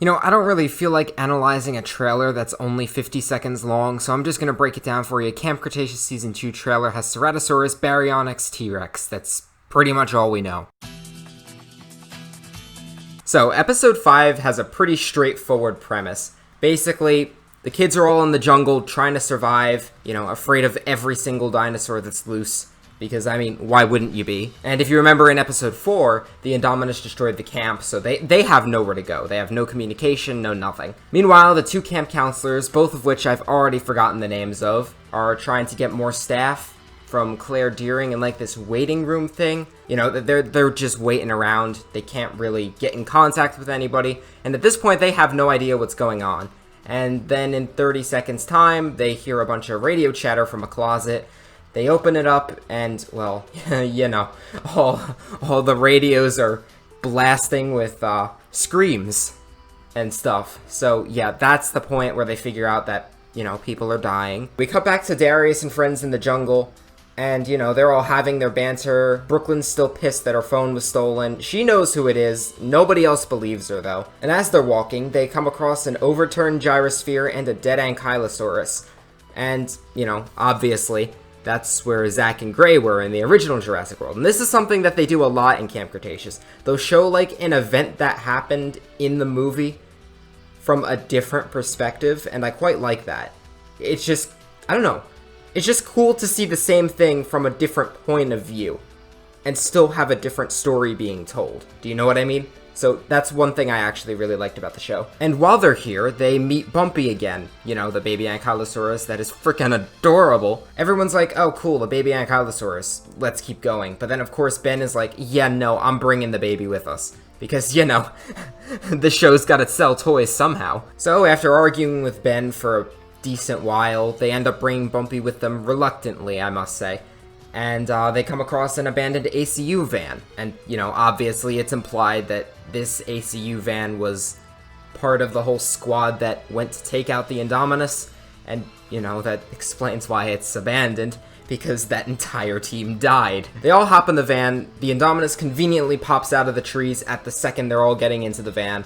You know, I don't really feel like analyzing a trailer that's only 50 seconds long, so I'm just gonna break it down for you. Camp Cretaceous Season 2 trailer has Ceratosaurus, Baryonyx, T-Rex. That's pretty much all we know. So, Episode 5 has a pretty straightforward premise. Basically, the kids are all in the jungle trying to survive, afraid of every single dinosaur that's loose. Because, why wouldn't you be? And if you remember in Episode 4, the Indominus destroyed the camp, so they have nowhere to go. They have no communication, no nothing. Meanwhile, the two camp counselors, both of which I've already forgotten the names of, are trying to get more staff from Claire Deering in, this waiting room thing. They're just waiting around. They can't really get in contact with anybody. And at this point, they have no idea what's going on. And then in 30 seconds' time, they hear a bunch of radio chatter from a closet. They open it up, and, well, all the radios are blasting with screams and stuff. So, yeah, that's the point where they figure out that, people are dying. We cut back to Darius and friends in the jungle, and, they're all having their banter. Brooklyn's still pissed that her phone was stolen. She knows who it is. Nobody else believes her, though. And as they're walking, they come across an overturned gyrosphere and a dead Ankylosaurus. And, obviously, that's where Zach and Gray were in the original Jurassic World. And this is something that they do a lot in Camp Cretaceous. They'll show, an event that happened in the movie from a different perspective, and I quite like that. It's just, I don't know. It's just cool to see the same thing from a different point of view and still have a different story being told. Do you know what I mean? So that's one thing I actually really liked about the show. And while they're here, they meet Bumpy again. The baby Ankylosaurus that is freaking adorable. Everyone's like, oh cool, the baby Ankylosaurus. Let's keep going. But then of course Ben is like, yeah, no, I'm bringing the baby with us. Because, the show's gotta sell toys somehow. So after arguing with Ben for a decent while, they end up bringing Bumpy with them reluctantly, I must say. And they come across an abandoned ACU van. And, obviously it's implied that this ACU van was part of the whole squad that went to take out the Indominus. And, that explains why it's abandoned, because that entire team died. They all hop in the van. The Indominus conveniently pops out of the trees at the second they're all getting into the van.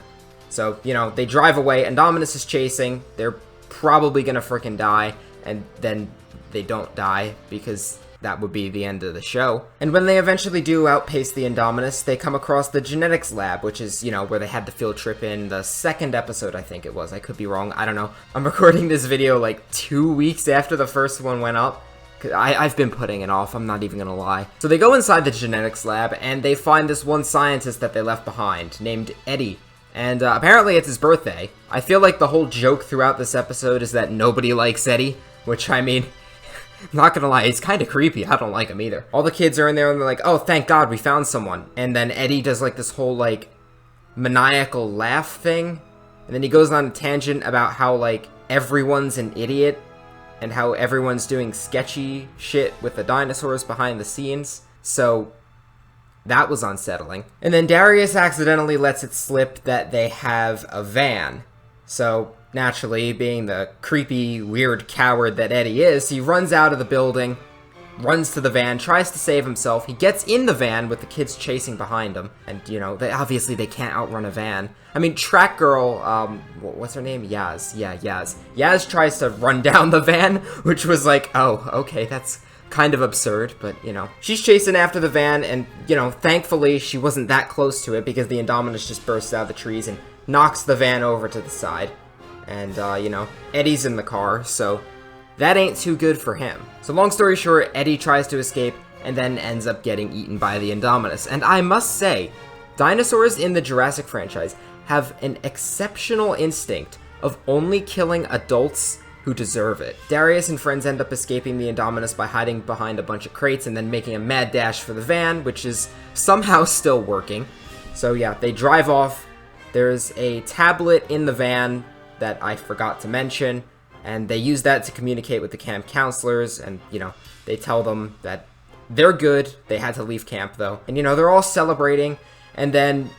So, they drive away. Indominus is chasing. They're probably gonna frickin' die. And then they don't die, because that would be the end of the show. And when they eventually do outpace the Indominus, they come across the genetics lab, which is, where they had the field trip in the second episode, I think it was. I could be wrong, I don't know. I'm recording this video 2 weeks after the first one went up. I've been putting it off, I'm not even gonna lie. So they go inside the genetics lab, and they find this one scientist that they left behind, named Eddie. And apparently it's his birthday. I feel like the whole joke throughout this episode is that nobody likes Eddie, which, not gonna lie, it's kind of creepy. I don't like him either. All the kids are in there and they're like, oh, thank God we found someone. And then Eddie does this whole maniacal laugh thing. And then he goes on a tangent about how everyone's an idiot and how everyone's doing sketchy shit with the dinosaurs behind the scenes. So that was unsettling. And then Darius accidentally lets it slip that they have a van. So naturally, being the creepy, weird coward that Eddie is, he runs out of the building, runs to the van, tries to save himself. He gets in the van with the kids chasing behind him. And, obviously they can't outrun a van. Track Girl, what's her name? Yaz. Yeah, Yaz. Yaz tries to run down the van, which was oh, okay, that's kind of absurd, but, She's chasing after the van, and, thankfully she wasn't that close to it because the Indominus just bursts out of the trees and knocks the van over to the side. And, Eddie's in the car, so that ain't too good for him. So long story short, Eddie tries to escape and then ends up getting eaten by the Indominus. And I must say, dinosaurs in the Jurassic franchise have an exceptional instinct of only killing adults who deserve it. Darius and friends end up escaping the Indominus by hiding behind a bunch of crates and then making a mad dash for the van, which is somehow still working. So yeah, they drive off. There's a tablet in the van that I forgot to mention, and they use that to communicate with the camp counselors, and, they tell them that they're good. They had to leave camp, though. And, they're all celebrating, and then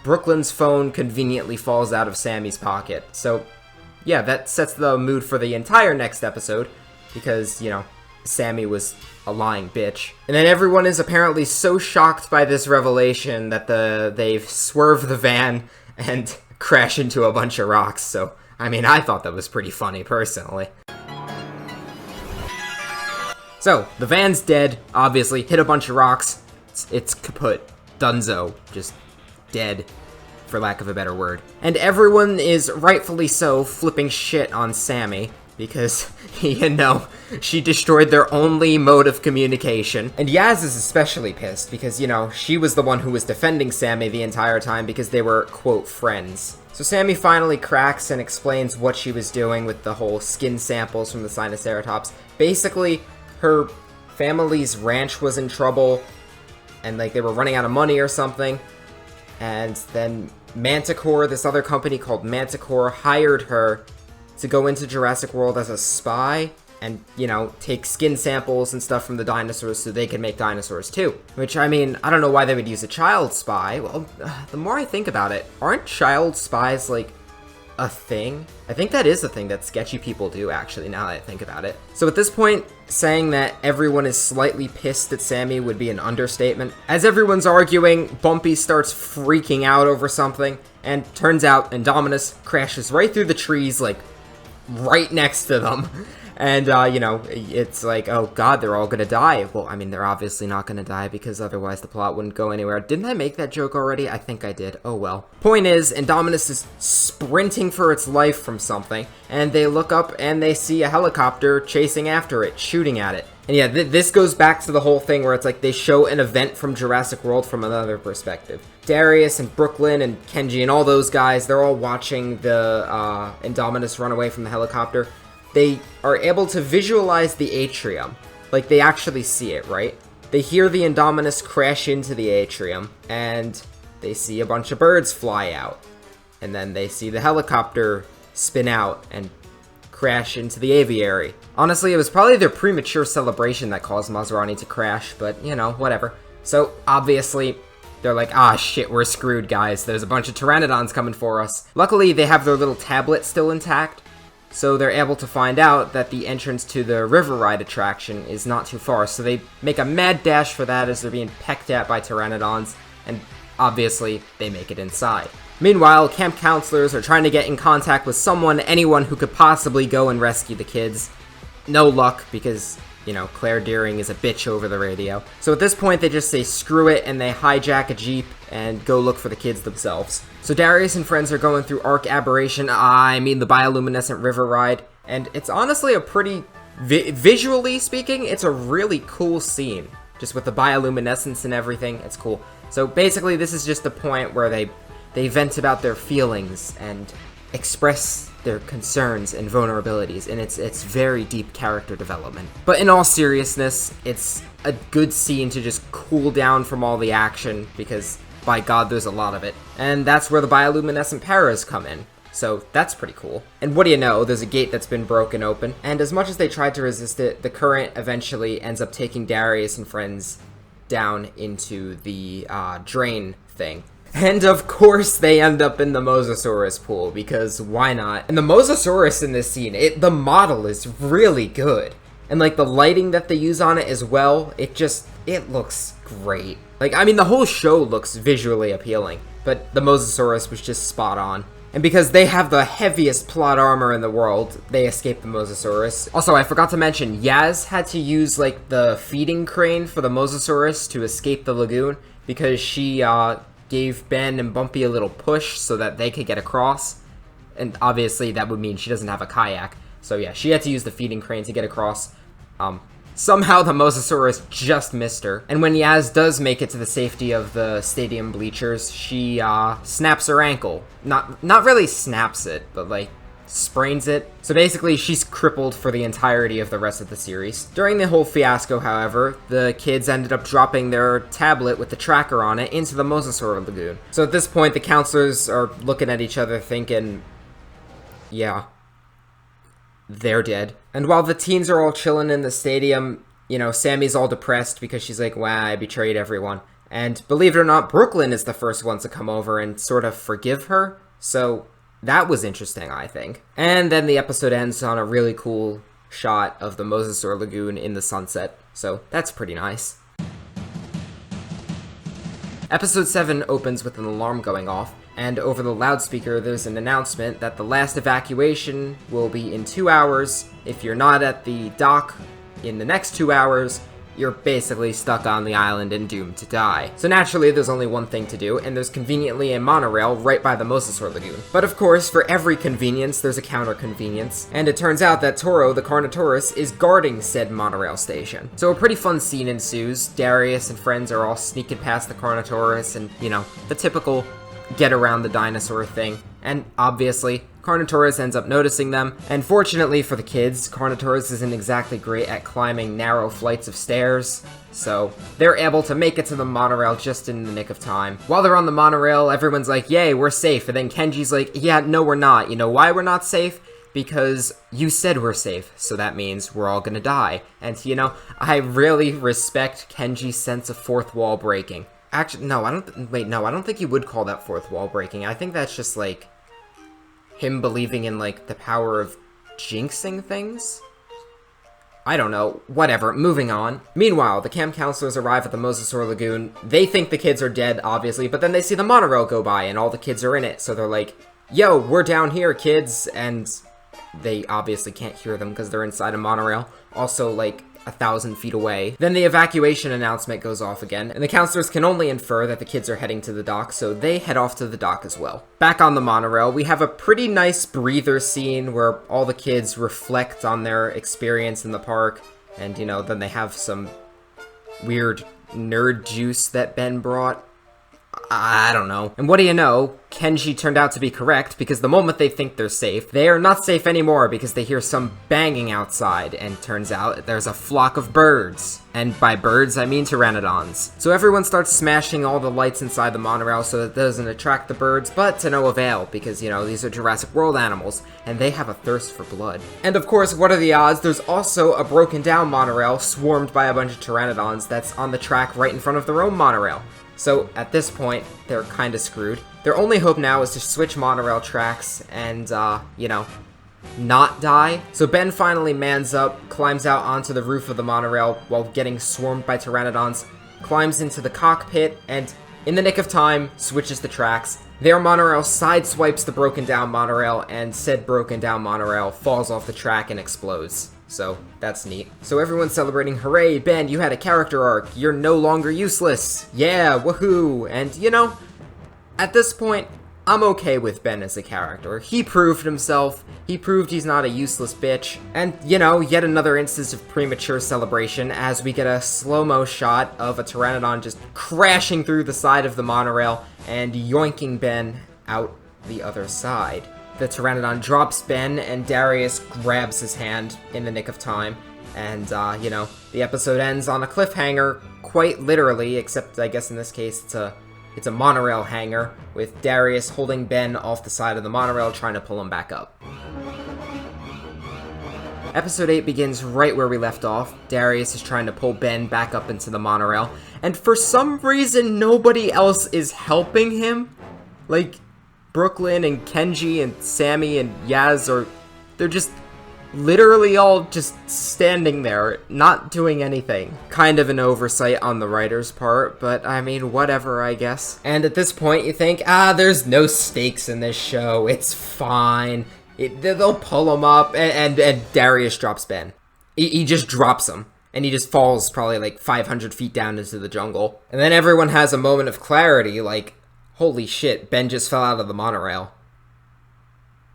Brooklyn's phone conveniently falls out of Sammy's pocket. So, yeah, that sets the mood for the entire next episode, because, Sammy was a lying bitch. And then everyone is apparently so shocked by this revelation that they've swerved the van and crash into a bunch of rocks, so, I mean, I thought that was pretty funny, personally. So, the van's dead, obviously, hit a bunch of rocks, it's kaput, dunzo, just dead, for lack of a better word. And everyone is rightfully so flipping shit on Sammy, because, you know, she destroyed their only mode of communication. And Yaz is especially pissed, because, you know, she was the one who was defending Sammy the entire time because they were, quote, friends. So Sammy finally cracks and explains what she was doing with the whole skin samples from the Sinoceratops. Basically, her family's ranch was in trouble, and, like, they were running out of money or something, and then Manticore, this other company called Manticore, hired her to go into Jurassic World as a spy and, you know, take skin samples and stuff from the dinosaurs so they could make dinosaurs too. Which, I mean, I don't know why they would use a child spy. Well, the more I think about it, aren't child spies, like, a thing? I think that is a thing that sketchy people do, actually, now that I think about it. So at this point, saying that everyone is slightly pissed at Sammy would be an understatement. As everyone's arguing, Bumpy starts freaking out over something, and turns out Indominus crashes right through the trees, like, right next to them. And, you know, it's like, oh god, they're all gonna die. Well, I mean, they're obviously not gonna die because otherwise the plot wouldn't go anywhere. Didn't I make that joke already? I think I did. Oh well. Point is, Indominus is sprinting for its life from something, and they look up and they see a helicopter chasing after it, shooting at it. And yeah, this goes back to the whole thing where it's like they show an event from Jurassic World from another perspective. Darius and Brooklyn and Kenji and all those guys, they're all watching the Indominus run away from the helicopter. They are able to visualize the atrium. Like, they actually see it, right? They hear the Indominus crash into the atrium, and they see a bunch of birds fly out. And then they see the helicopter spin out and crash into the aviary. Honestly, it was probably their premature celebration that caused Masrani to crash, but, you know, whatever. So, obviously, they're like, ah, shit, we're screwed, guys. There's a bunch of Pteranodons coming for us. Luckily, they have their little tablet still intact, so they're able to find out that the entrance to the River Ride attraction is not too far, so they make a mad dash for that as they're being pecked at by Pteranodons, and obviously, they make it inside. Meanwhile, camp counselors are trying to get in contact with anyone who could possibly go and rescue the kids. No luck, because, you know, Claire Deering is a bitch over the radio. So at this point, they just say screw it, and they hijack a jeep and go look for the kids themselves. So Darius and friends are going through Arc Aberration, the bioluminescent river ride, and it's honestly a pretty, visually speaking, it's a really cool scene. Just with the bioluminescence and everything, it's cool. So basically, this is just the point where they vent about their feelings and express their concerns and vulnerabilities, and it's very deep character development. But in all seriousness, it's a good scene to just cool down from all the action, because by god, there's a lot of it. And that's where the bioluminescent paras come in. So that's pretty cool. And what do you know, there's a gate that's been broken open, and as much as they tried to resist it, the current eventually ends up taking Darius and friends down into the drain thing. And of course they end up in the Mosasaurus pool, because why not? And the Mosasaurus in this scene, the model is really good. And like the lighting that they use on it as well, it looks great. Like, I mean, the whole show looks visually appealing, but the Mosasaurus was just spot on. And because they have the heaviest plot armor in the world, they escape the Mosasaurus. Also, I forgot to mention, Yaz had to use, like, the feeding crane for the Mosasaurus to escape the lagoon, because she, gave Ben and Bumpy a little push so that they could get across. And obviously, that would mean she doesn't have a kayak. So yeah, she had to use the feeding crane to get across. Somehow the Mosasaurus just missed her. And when Yaz does make it to the safety of the stadium bleachers, she, snaps her ankle. Not really snaps it, but, like, sprains it. So basically, she's crippled for the entirety of the rest of the series. During the whole fiasco, however, the kids ended up dropping their tablet with the tracker on it into the Mosasaur Lagoon. So at this point, the counselors are looking at each other thinking, yeah, they're dead. And while the teens are all chilling in the stadium, you know, Sammy's all depressed because she's like, wow, I betrayed everyone. And believe it or not, Brooklyn is the first one to come over and sort of forgive her. So that was interesting, I think. And then the episode ends on a really cool shot of the Mosasaur Lagoon in the sunset. So that's pretty nice. Episode 7 opens with an alarm going off, And over the loudspeaker, there's an announcement that the last evacuation will be in 2 hours. If you're not at the dock in the next 2 hours, you're basically stuck on the island and doomed to die. So naturally, there's only one thing to do, and there's conveniently a monorail right by the Mosasaur Lagoon. But of course, for every convenience, there's a counter-convenience, and it turns out that Toro, the Carnotaurus, is guarding said monorail station. So a pretty fun scene ensues. Darius and friends are all sneaking past the Carnotaurus, and, you know, the typical get around the dinosaur thing. And obviously, Carnotaurus ends up noticing them, and fortunately for the kids, Carnotaurus isn't exactly great at climbing narrow flights of stairs, so they're able to make it to the monorail just in the nick of time. While they're on the monorail, everyone's like, yay, we're safe, and then Kenji's like, yeah, no, we're not. You know why we're not safe? Because you said we're safe, so that means we're all gonna die. And, you know, I really respect Kenji's sense of fourth wall breaking. Actually, no, I don't think you would call that fourth wall breaking. I think that's just, like, him believing in, like, the power of jinxing things? I don't know. Whatever. Moving on. Meanwhile, the camp counselors arrive at the Mosasaur Lagoon. They think the kids are dead, obviously, but then they see the monorail go by, and all the kids are in it. So they're like, yo, we're down here, kids. And they obviously can't hear them because they're inside a monorail. Also, like, 1,000 feet away. Then the evacuation announcement goes off again, and the counselors can only infer that the kids are heading to the dock, so they head off to the dock as well. Back on the monorail, we have a pretty nice breather scene where all the kids reflect on their experience in the park, and, you know, then they have some weird nerd juice that Ben brought. I don't know. And what do you know? Kenji turned out to be correct, because the moment they think they're safe, they are not safe anymore because they hear some banging outside, and turns out there's a flock of birds. And by birds, I mean pteranodons. So everyone starts smashing all the lights inside the monorail so that it doesn't attract the birds, but to no avail, because, you know, these are Jurassic World animals, and they have a thirst for blood. And of course, what are the odds? There's also a broken down monorail swarmed by a bunch of pteranodons that's on the track right in front of their own monorail. So, at this point, they're kinda screwed. Their only hope now is to switch monorail tracks and, you know, not die. So Ben finally mans up, climbs out onto the roof of the monorail while getting swarmed by pteranodons, climbs into the cockpit, and, in the nick of time, switches the tracks. Their monorail sideswipes the broken down monorail, and said broken down monorail falls off the track and explodes. So, that's neat. So everyone's celebrating, hooray, Ben, you had a character arc, you're no longer useless, yeah, woohoo, and, you know, at this point, I'm okay with Ben as a character. He proved himself, he proved he's not a useless bitch, and, you know, yet another instance of premature celebration as we get a slow-mo shot of a pteranodon just crashing through the side of the monorail and yoinking Ben out the other side. The pteranodon drops Ben, and Darius grabs his hand in the nick of time. And, you know, the episode ends on a cliffhanger, quite literally, except I guess in this case it's a monorail hanger, with Darius holding Ben off the side of the monorail trying to pull him back up. Episode 8 begins right where we left off. Darius is trying to pull Ben back up into the monorail, and for some reason nobody else is helping him. Like, Brooklyn and Kenji and Sammy and Yaz they're just literally all just standing there, not doing anything. Kind of an oversight on the writer's part, but I mean, whatever, I guess. And at this point, you think, there's no stakes in this show, it's fine. They'll pull him up, and Darius drops Ben. He just drops him. And he just falls probably like 500 feet down into the jungle. And then everyone has a moment of clarity, like, holy shit, Ben just fell out of the monorail.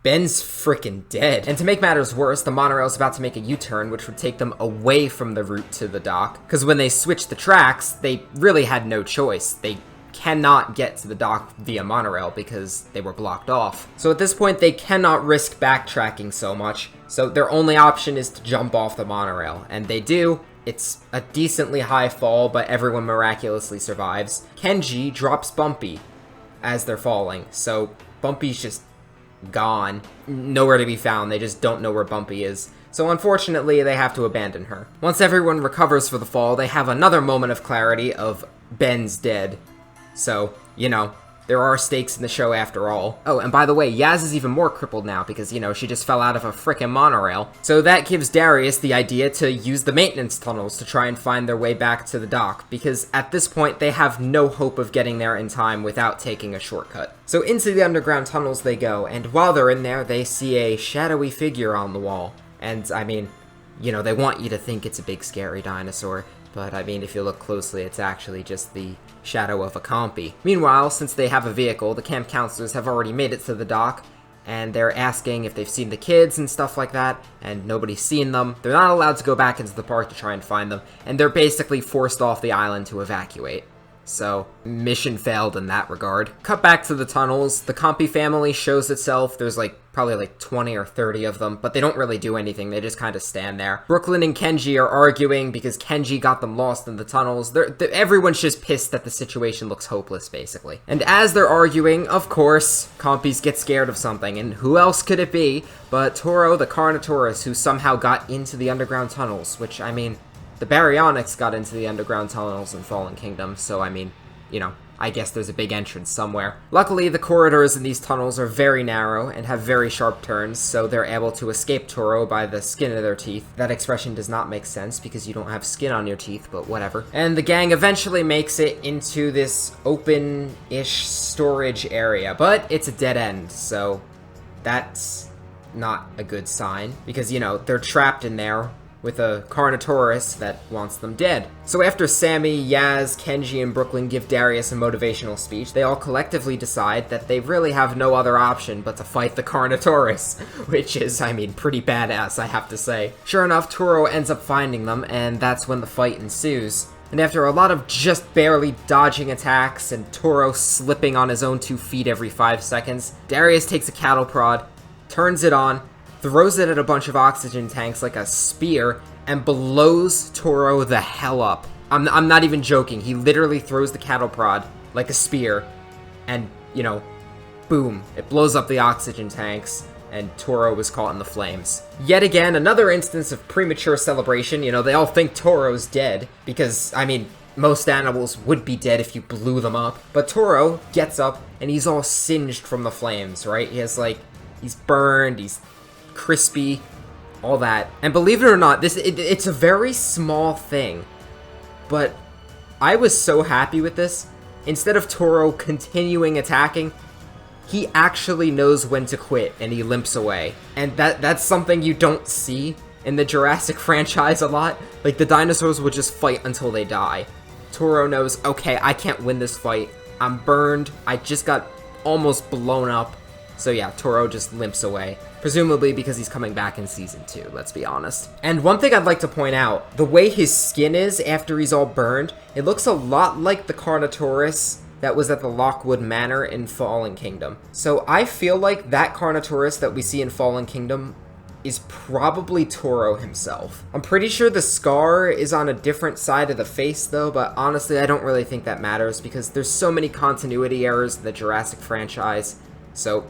Ben's freaking dead. And to make matters worse, the monorail's about to make a U-turn, which would take them away from the route to the dock. Because when they switched the tracks, they really had no choice. They cannot get to the dock via monorail because they were blocked off. So at this point, they cannot risk backtracking so much. So their only option is to jump off the monorail. And they do. It's a decently high fall, but everyone miraculously survives. Kenji drops Bumpy as they're falling. So Bumpy's just gone. Nowhere to be found. They just don't know where Bumpy is. So unfortunately, they have to abandon her. Once everyone recovers for the fall, they have another moment of clarity of Ben's dead. So, you know, there are stakes in the show after all. Oh, and by the way, Yaz is even more crippled now because, you know, she just fell out of a frickin' monorail. So that gives Darius the idea to use the maintenance tunnels to try and find their way back to the dock, because at this point they have no hope of getting there in time without taking a shortcut. So into the underground tunnels they go, and while they're in there, they see a shadowy figure on the wall. And, I mean, you know, they want you to think it's a big scary dinosaur, but I mean, if you look closely, it's actually just the shadow of a compy. Meanwhile, since they have a vehicle, the camp counselors have already made it to the dock, and they're asking if they've seen the kids and stuff like that, and nobody's seen them. They're not allowed to go back into the park to try and find them, and they're basically forced off the island to evacuate. So, mission failed in that regard. Cut back to the tunnels. The Compy family shows itself. There's probably like 20 or 30 of them, but they don't really do anything. They just kind of stand there. Brooklyn and Kenji are arguing because Kenji got them lost in the tunnels. Everyone's just pissed that the situation looks hopeless, basically. And as they're arguing, of course, Compies get scared of something, and who else could it be but Toro the Carnotaurus, who somehow got into the underground tunnels, which, I mean, the Baryonyx got into the underground tunnels in Fallen Kingdom, so I mean, you know, I guess there's a big entrance somewhere. Luckily, the corridors in these tunnels are very narrow and have very sharp turns, so they're able to escape Toro by the skin of their teeth. That expression does not make sense because you don't have skin on your teeth, but whatever. And the gang eventually makes it into this open-ish storage area, but it's a dead end, so that's not a good sign because, you know, they're trapped in there with a Carnotaurus that wants them dead. So after Sammy, Yaz, Kenji, and Brooklyn give Darius a motivational speech, they all collectively decide that they really have no other option but to fight the Carnotaurus, which is, I mean, pretty badass, I have to say. Sure enough, Toro ends up finding them, and that's when the fight ensues. And after a lot of just barely dodging attacks and Toro slipping on his own 2 feet every 5 seconds, Darius takes a cattle prod, turns it on, throws it at a bunch of oxygen tanks like a spear, and blows Toro the hell up. I'm not even joking. He literally throws the cattle prod like a spear, and, you know, boom, it blows up the oxygen tanks, and Toro was caught in the flames. Yet again, another instance of premature celebration. You know, they all think Toro's dead, because, I mean, most animals would be dead if you blew them up. But Toro gets up, and he's all singed from the flames, right? He has, like, he's burned, he's crispy, all that. And believe it or not, it's a very small thing, but I was so happy with this. Instead of Toro continuing attacking, he actually knows when to quit and he limps away. And that's something you don't see in the Jurassic franchise a lot. Like, the dinosaurs will just fight until they die. Toro knows, okay, I can't win this fight. I'm burned. I just got almost blown up. So yeah, Toro just limps away. Presumably because he's coming back in Season 2, let's be honest. And one thing I'd like to point out, the way his skin is after he's all burned, it looks a lot like the Carnotaurus that was at the Lockwood Manor in Fallen Kingdom. So I feel like that Carnotaurus that we see in Fallen Kingdom is probably Toro himself. I'm pretty sure the scar is on a different side of the face though, but honestly I don't really think that matters because there's so many continuity errors in the Jurassic franchise. So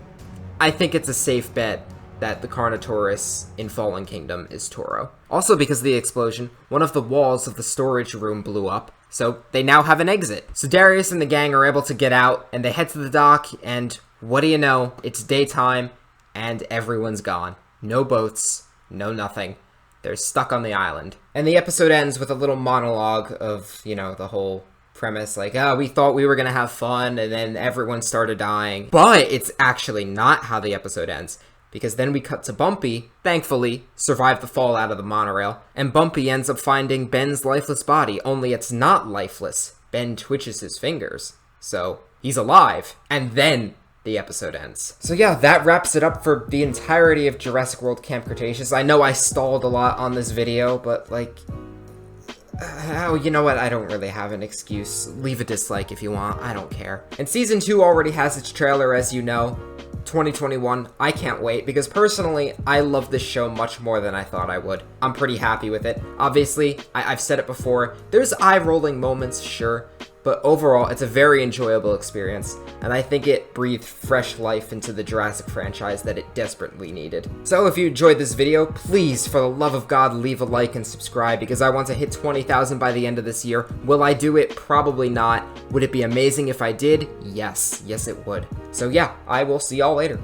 I think it's a safe bet that the Carnotaurus in Fallen Kingdom is Toro. Also, because of the explosion, one of the walls of the storage room blew up, so they now have an exit. So Darius and the gang are able to get out, and they head to the dock, and what do you know? It's daytime, and everyone's gone. No boats, no nothing. They're stuck on the island. And the episode ends with a little monologue of, you know, the whole premise, like, oh, we thought we were gonna have fun, and then everyone started dying. But it's actually not how the episode ends, because then we cut to Bumpy, thankfully, survived the fall out of the monorail, and Bumpy ends up finding Ben's lifeless body, only it's not lifeless. Ben twitches his fingers, so he's alive. And then the episode ends. So yeah, that wraps it up for the entirety of Jurassic World Camp Cretaceous. I know I stalled a lot on this video, but, like, oh, you know what? I don't really have an excuse. Leave a dislike if you want. I don't care. And Season 2 already has its trailer, as you know. 2021. I can't wait, because personally, I love this show much more than I thought I would. I'm pretty happy with it. Obviously, I've said it before, there's eye-rolling moments, sure, but overall, it's a very enjoyable experience, and I think it breathed fresh life into the Jurassic franchise that it desperately needed. So if you enjoyed this video, please, for the love of God, leave a like and subscribe, because I want to hit 20,000 by the end of this year. Will I do it? Probably not. Would it be amazing if I did? Yes. Yes, it would. So yeah, I will see y'all later.